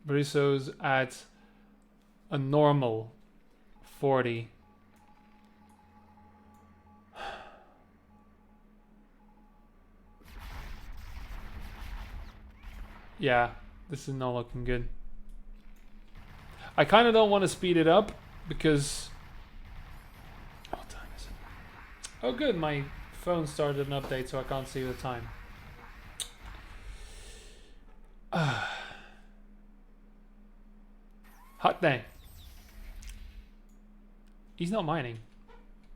Brisso's at a normal 40. Yeah, this is not looking good. I kind of don't want to speed it up because... What time is it? Oh good, my phone started an update so I can't see the time. Hot day. He's not mining.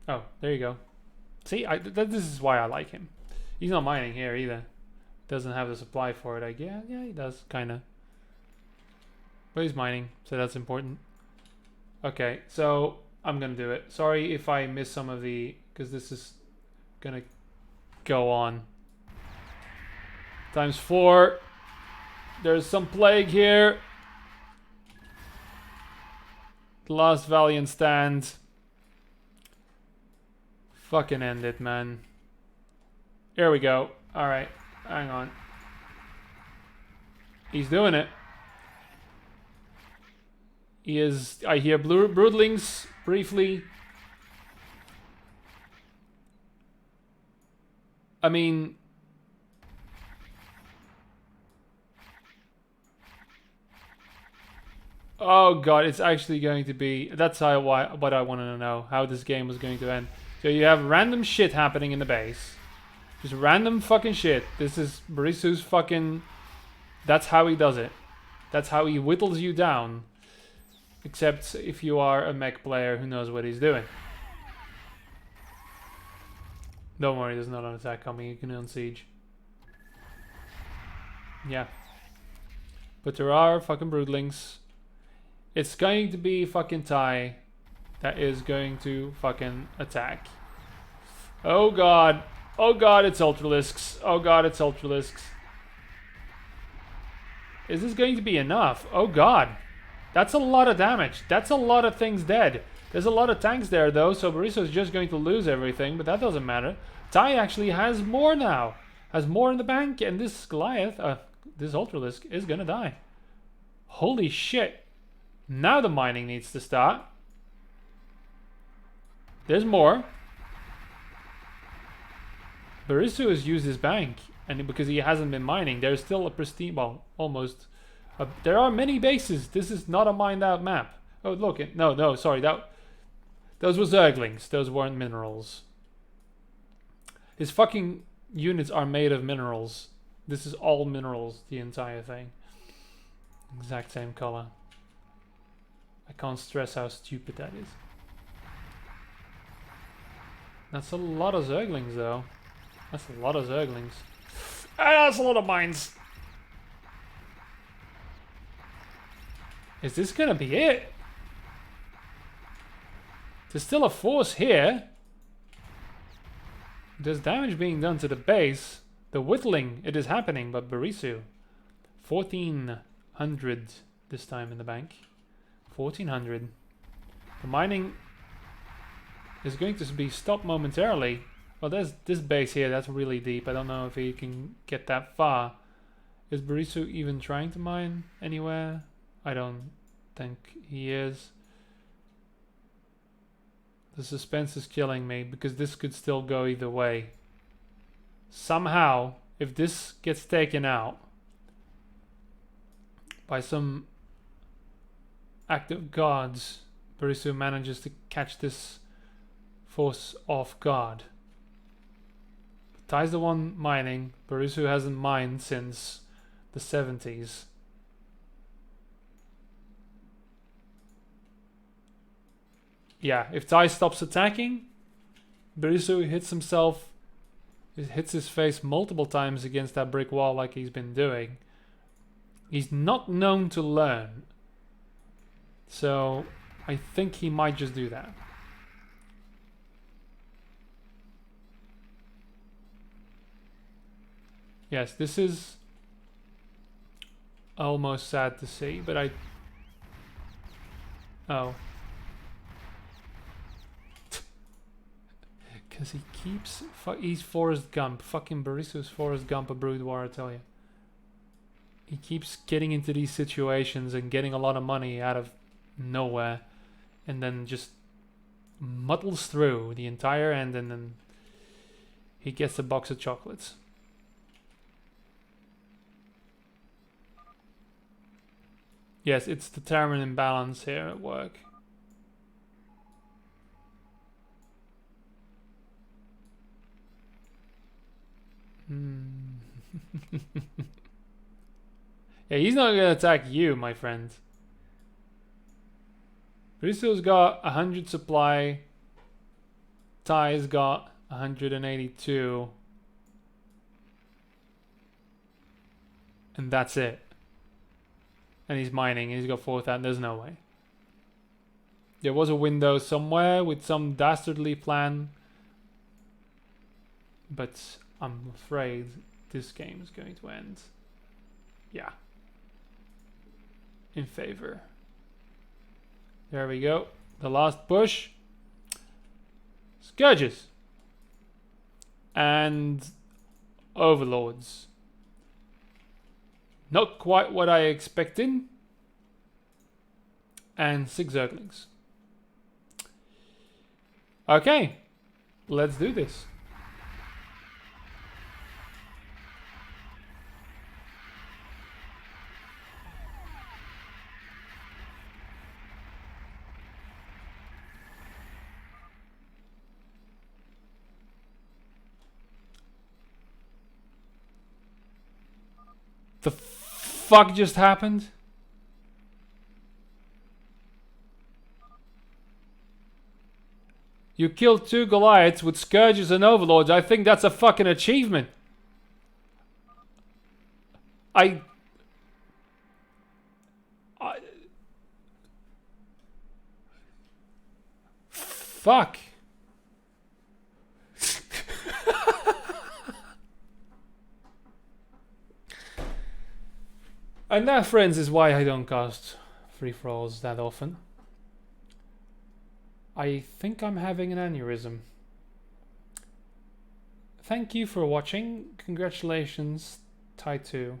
Oh, there you go. See, this is why I like him. He's not mining here either. doesn't have the supply for it. Yeah, he does, kinda. But he's mining, so that's important. Okay, so I'm gonna do it. Sorry if I miss some of the, because this is gonna go on. ×4. There's some plague here. The last valiant stand. Fucking end it, man. Here we go. Alright, hang on. He's doing it. He is... I hear broodlings briefly. I mean... Oh god, it's actually going to be... That's what I wanted to know. How this game was going to end. So you have random shit happening in the base. Just random fucking shit. This is Barisu's fucking... That's how he does it. That's how he whittles you down. Except if you are a mech player who knows what he's doing. Don't worry, there's not an attack coming. You can unsiege. Yeah. But there are fucking broodlings. It's going to be fucking Tai that is going to fucking attack. Oh god. Oh god, it's Ultralisks. Oh god, it's Ultralisks. Is this going to be enough? Oh god. That's a lot of damage. That's a lot of things dead. There's a lot of tanks there though, so Bariso is just going to lose everything, but that doesn't matter. Tai actually has more now. Has more in the bank, and this Goliath, this Ultralisk, is gonna die. Holy shit. Now the mining needs to start. There's more. Barisu has used his bank, and because he hasn't been mining, there's still a pristine, well, almost. There are many bases. This is not a mined out map. Oh, look. No, sorry. Those were Zerglings. Those weren't minerals. His fucking units are made of minerals. This is all minerals, the entire thing. Exact same color. I can't stress how stupid that is. That's a lot of Zerglings, though. That's a lot of Zerglings. Ah, that's a lot of mines. Is this gonna be it? There's still a force here. There's damage being done to the base. The whittling, it is happening, but Barisu. 1400 this time in the bank. 1400. The mining is going to be stopped momentarily. Well, there's this base here, that's really deep. I don't know if he can get that far. Is Barisu even trying to mine anywhere? I don't think he is. The suspense is killing me because this could still go either way. Somehow, if this gets taken out by some act of gods, Barisu manages to catch this force off guard. Tai's the one mining. Barisu hasn't mined since the 70s. Yeah, if Tai stops attacking, Barisu hits himself, hits his face multiple times against that brick wall like he's been doing. He's not known to learn. So, I think he might just do that. Yes, this is almost sad to see, but I... Oh. Because he keeps... He's Forrest Gump. Fucking Barisu's Forrest Gump of Brood War, I tell you. He keeps getting into these situations and getting a lot of money out of nowhere. And then just muddles through the entire end, and then he gets a box of chocolates. Yes, it's the Terran imbalance here at work. Yeah, he's not gonna attack you, my friend. Bristol's got 100 supply. Tai's got 182. And that's it. And he's mining, and he's got 4,000. There's no way. There was a window somewhere with some dastardly plan. But I'm afraid this game is going to end. Yeah. In favor. There we go. The last push. Scourges. And overlords. Not quite what I expected. And 6 Zerglings. Okay. Let's do this. The fuck just happened? You killed 2 Goliaths with Scourges and Overlords. I think that's a fucking achievement. Fuck. And that, friends, is why I don't cast free-for-alls that often. I think I'm having an aneurysm. Thank you for watching. Congratulations, Tai 2.